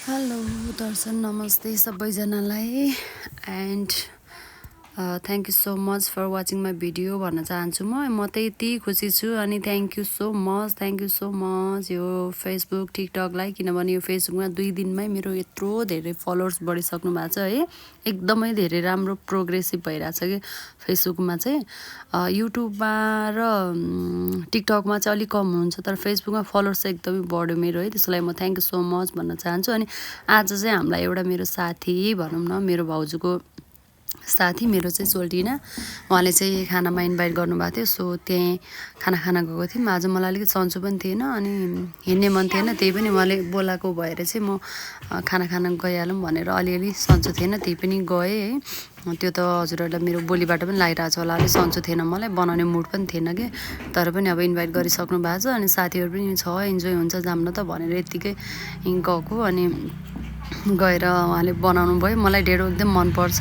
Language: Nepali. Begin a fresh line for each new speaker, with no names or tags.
हेलो दर्शन नमस्ते सबैजनालाई and thank you so much for watching my video भन्न चाहन्छु म त यति खुसी छु अनि थ्याङ्क यू सो मच यो फेसबुक टिकटकलाई किनभने यो फेसबुकमा 2 दिनमै मेरो यत्रो धेरै फलोवर्स बढिसक्नु भएको छ है एकदमै धेरै राम्रो प्रोग्रेसिभ भइरहेछ कि फेसबुकमा चाहिँ युट्युबमा र टिकटकमा चाहिँ अलिक कम हुन्छ तर फेसबुकमा फलोवर्स चाहिँ एकदमै बढ्यो मेरो है त्यसको लागि म थ्याङ्क यू सो मच भन्न चाहन्छु अनि आज चाहिँ हामीलाई एउटा मेरो साथी भनौँ न मेरो भाउजूको साथी मेरो चाहिँ सोल्टिना उहाँले चाहिँ खानामा इन्भाइट गर्नुभएको थियो सो त्यहीँ खाना गएको थियौँ आज मलाई अलिकति सन्चो पनि थिएन अनि हिँड्ने मन थिएन त्यही पनि उहाँले बोलाएको भएर चाहिँ म खाना गइहालौँ भनेर अलिअलि सन्चो थिएन त्यही पनि गएँ है त्यो त हजुरहरूलाई मेरो बोलीबाट पनि लागिरहेको छ होला अलिक सन्चो थिएन मलाई बनाउने मुड पनि थिएन कि तर पनि अब इन्भाइट गरिसक्नु भएको छ अनि साथीहरू पनि छ इन्जोय हुन्छ जाऊँ न त भनेर यत्तिकै गएको अनि गएर उहाँले बनाउनु भयो मलाई ढेँडो एकदम मनपर्छ